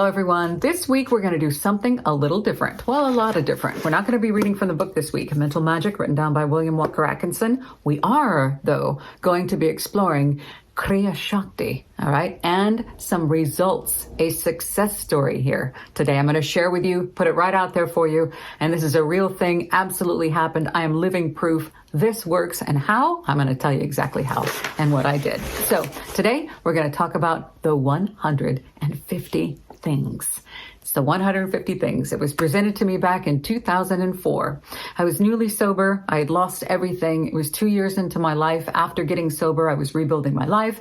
Hello, everyone. This week, we're going to do something a little different. Well, a lot of different. We're not going to be reading from the book this week, Mental Magic, written down by William Walker Atkinson. We are, though, going to be exploring Kriya Shakti, all right, and some results, a success story here today. I'm going to share with you, put it right out there for you, and this is a real thing, absolutely happened. I am living proof this works, and how? I'm going to tell you exactly how and what I did. So today, we're going to talk about the 150 things. It's the 150 things. It was presented to me back in 2004. I was newly sober. I had lost everything. It was 2 years into my life. After getting sober, I was rebuilding my life.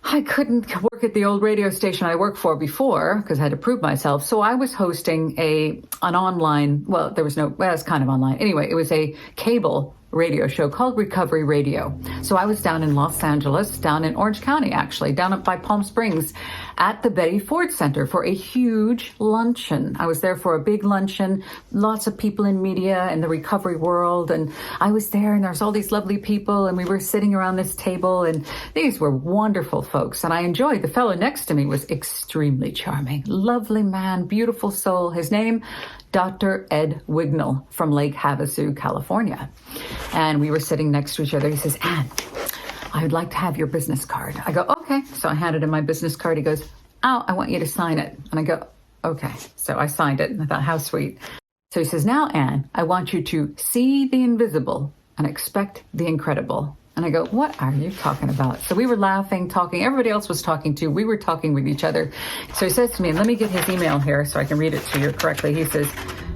I couldn't work at the old radio station I worked for before because I had to prove myself. So I was hosting an online, well, it was kind of online. Anyway, it was a cable radio show called Recovery Radio. So I was down in Los Angeles, down in Orange County, actually, down up by Palm Springs at the Betty Ford Center for a huge luncheon. I was there for a big luncheon, lots of people in media and the recovery world. And I was there and there's all these lovely people and we were sitting around this table and these were wonderful folks. And I enjoyed, the fellow next to me was extremely charming, lovely man, beautiful soul. His name, Dr. Ed Wignall from Lake Havasu, California. And we were sitting next to each other. He says, Anne, I would like to have your business card. I go, okay. So I handed him my business card. He goes, oh, I want you to sign it. And I go, okay. So I signed it and I thought, how sweet. So he says, now, Anne, I want you to see the invisible and expect the incredible. And I go, what are you talking about? So we were laughing, talking. Everybody else was talking too. We were talking with each other. So he says to me, and let me get his email here so I can read it to you correctly. He says,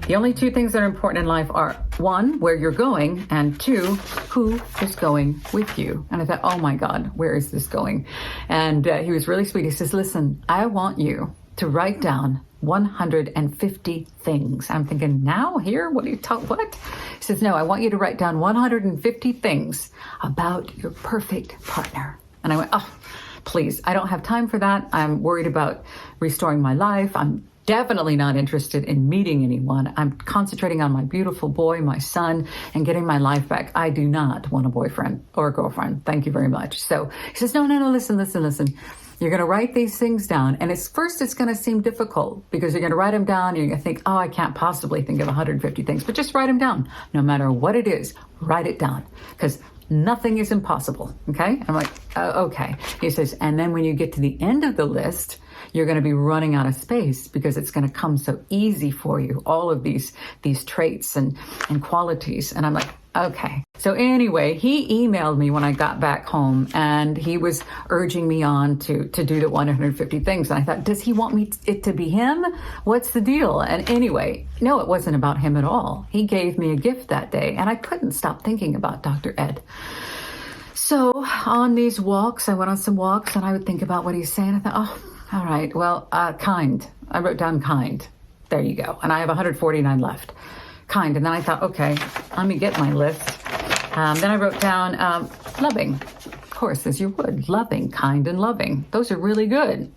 the only two things that are important in life are, one, where you're going, and two, who is going with you. And I thought, oh my God, where is this going? And he was really sweet. He says, listen, I want you to write down 150 things. I'm thinking, now, here? What are you talking, what? He says, no, I want you to write down 150 things about your perfect partner. And I went, oh, please, I don't have time for that. I'm worried about restoring my life. I'm definitely not interested in meeting anyone. I'm concentrating on my beautiful boy, my son, and getting my life back. I do not want a boyfriend or a girlfriend. Thank you very much. So he says, no, listen. You're going to write these things down. And it's going to seem difficult because you're going to write them down. You're going to think, oh, I can't possibly think of 150 things, but just write them down. No matter what it is, write it down because nothing is impossible. Okay. I'm like, okay. He says, and then when you get to the end of the list, you're going to be running out of space because it's going to come so easy for you. All of these traits and qualities. And I'm like, okay. So anyway, he emailed me when I got back home and he was urging me on to do the 150 things. And I thought, does he want it to be him? What's the deal? And anyway, no, it wasn't about him at all. He gave me a gift that day and I couldn't stop thinking about Dr. Ed. So on these walks, I went on some walks and I would think about what he's saying. I thought, oh, all right, well, kind. I wrote down kind. There you go. And I have 149 left. Kind. And then I thought, okay, let me get my list. Then I wrote down loving. Of course, as you would. Loving, kind, and loving. Those are really good.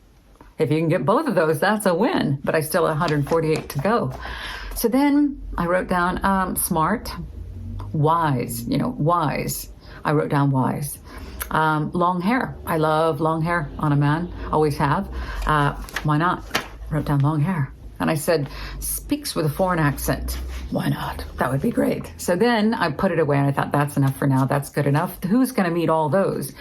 If you can get both of those, that's a win. But I still have 148 to go. So then I wrote down smart, wise, wise. I wrote down wise. Long hair. I love long hair on a man. Always have. Why not? Wrote down long hair. And I said, speaks with a foreign accent. Why not? That would be great. So then I put it away and I thought, that's enough for now. That's good enough. Who's going to meet all those?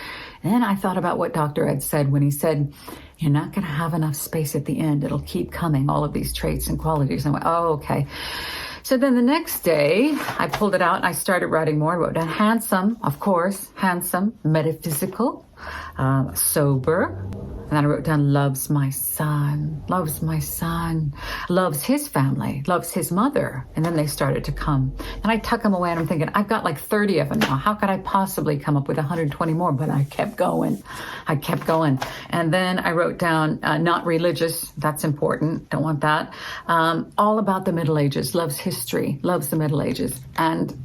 And then I thought about what Dr. Ed said when he said, you're not going to have enough space at the end. It'll keep coming, all of these traits and qualities. And I went, oh, okay. So then the next day, I pulled it out and I started writing more. I wrote down handsome, of course, handsome, metaphysical, sober. And then I wrote down loves my son, loves his family, loves his mother. And then they started to come. And I tuck them away and I'm thinking, I've got like 30 of them now. How could I possibly come up with 120 more? But I kept going. And then I wrote down not religious. That's important. Don't want that. All about the Middle Ages, loves history, loves the Middle Ages. And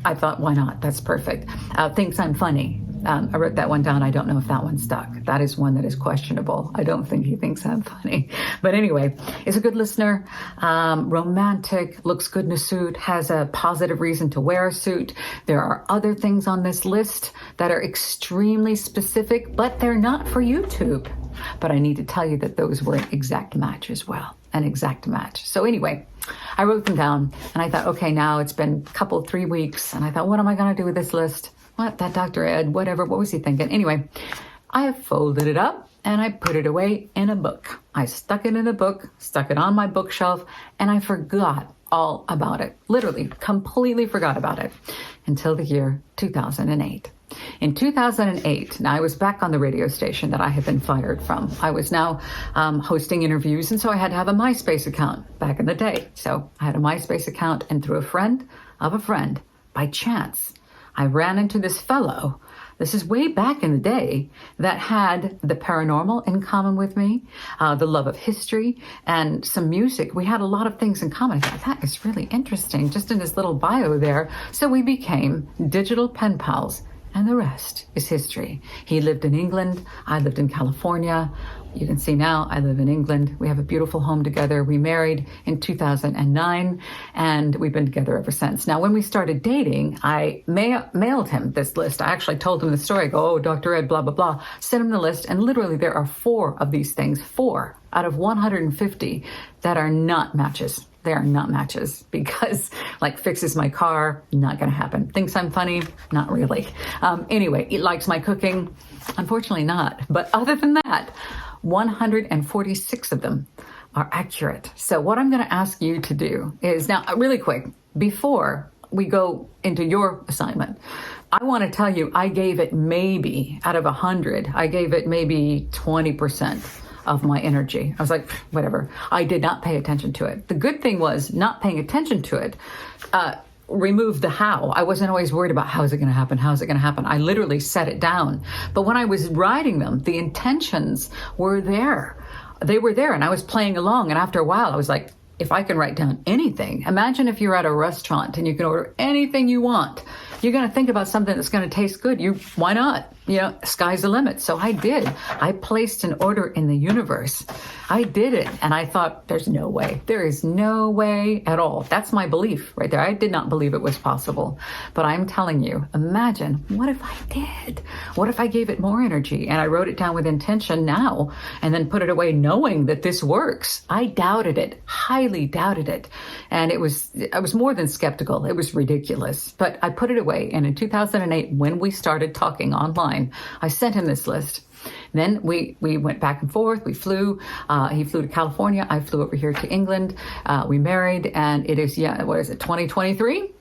I thought, why not? That's perfect. Thinks I'm funny. I wrote that one down. I don't know if that one stuck. That is one that is questionable. I don't think he thinks I'm funny. But anyway, is a good listener, romantic, looks good in a suit, has a positive reason to wear a suit. There are other things on this list that are extremely specific, but they're not for YouTube. but I need to tell you that those were an exact match as well. An exact match. So anyway, I wrote them down and I thought, okay, now it's been 3 weeks. And I thought, what am I going to do with this list? What, that Dr. Ed, whatever, what was he thinking? Anyway, I have folded it up and I put it away in a book. I stuck it in a book, stuck it on my bookshelf, and I forgot all about it. Literally, completely forgot about it until the year 2008. In 2008, now I was back on the radio station that I had been fired from. I was now hosting interviews, and so I had to have a MySpace account back in the day. So I had a MySpace account, and through a friend of a friend, by chance, I ran into this fellow. This is way back in the day, that had the paranormal in common with me, the love of history, and some music. We had a lot of things in common. I thought, that is really interesting, just in his little bio there. So we became digital pen pals. And the rest is history. He lived in England. I lived in California. You can see now I live in England. We have a beautiful home together. We married in 2009, and we've been together ever since. Now, when we started dating, I mailed him this list. I actually told him the story. I go, oh, Dr. Ed, blah, blah, blah. Sent him the list, and literally there are 4 of these things, 4 out of 150 that are not matches. They are not matches because, like, fixes my car, not going to happen. Thinks I'm funny, not really. Anyway, he likes my cooking, unfortunately not. But other than that, 146 of them are accurate. So what I'm going to ask you to do is, now, really quick, before we go into your assignment, I want to tell you, I gave it maybe, out of 100, I gave it maybe 20% of my energy. I was like, whatever. I did not pay attention to it. The good thing was not paying attention to it removed the how. I wasn't always worried about how is it going to happen? How is it going to happen? I literally set it down. But when I was writing them, the intentions were there. They were there, and I was playing along. And after a while, I was like, if I can write down anything, imagine if you're at a restaurant and you can order anything you want. You're going to think about something that's going to taste good. Why not? Sky's the limit. So I did. I placed an order in the universe. I did it. And I thought, there's no way. There is no way at all. That's my belief right there. I did not believe it was possible. But I'm telling you, imagine, what if I did? What if I gave it more energy? And I wrote it down with intention now and then put it away knowing that this works. I doubted it, highly doubted it. And I was more than skeptical. It was ridiculous. But I put it away. And in 2008, when we started talking online, I sent him this list. Then we went back and forth. We flew. He flew to California. I flew over here to England. We married, and it is, 2023?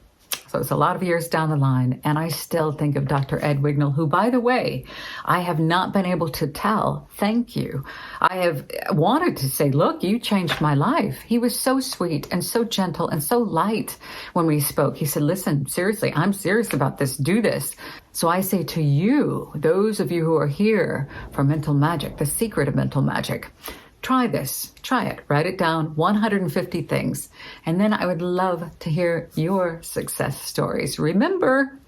So it's a lot of years down the line, and I still think of Dr. Ed Wignall, who, by the way, I have not been able to tell thank you. I have wanted to say, look, you changed my life. He was so sweet and so gentle and so light when we spoke. He said, listen, seriously, I'm serious about this. Do this. So I say to you, those of you who are here for mental magic, the secret of mental magic, try this. Try it. Write it down, 150 things. And then I would love to hear your success stories. Remember,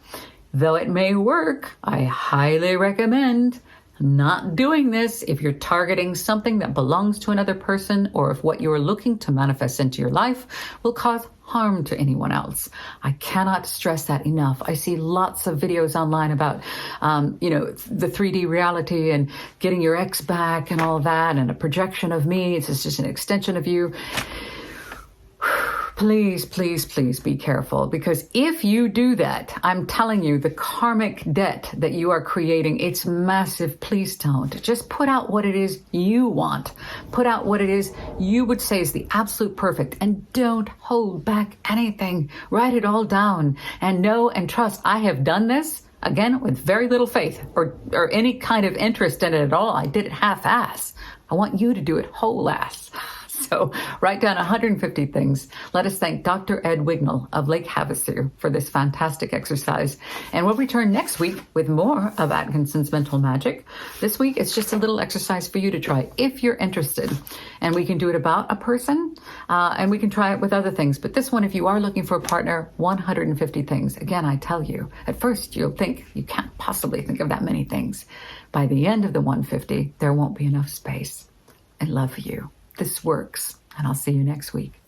though it may work, I highly recommend not doing this if you're targeting something that belongs to another person, or if what you're looking to manifest into your life will cause harm to anyone else. I cannot stress that enough. I see lots of videos online about, the 3D reality and getting your ex back and all that, and a projection of me. It's just an extension of you. Please, please, please be careful, because if you do that, I'm telling you, the karmic debt that you are creating, it's massive. Please don't. Just put out what it is you want. Put out what it is you would say is the absolute perfect, and don't hold back anything. Write it all down and know and trust. I have done this, again, with very little faith or any kind of interest in it at all. I did it half-ass. I want you to do it whole-ass. So write down 150 things. Let us thank Dr. Ed Wignall of Lake Havasu for this fantastic exercise. And we'll return next week with more of Atkinson's mental magic. This week, it's just a little exercise for you to try if you're interested. And we can do it about a person, and we can try it with other things. But this one, if you are looking for a partner, 150 things. Again, I tell you, at first you'll think you can't possibly think of that many things. By the end of the 150, there won't be enough space. I love you. This works, and I'll see you next week.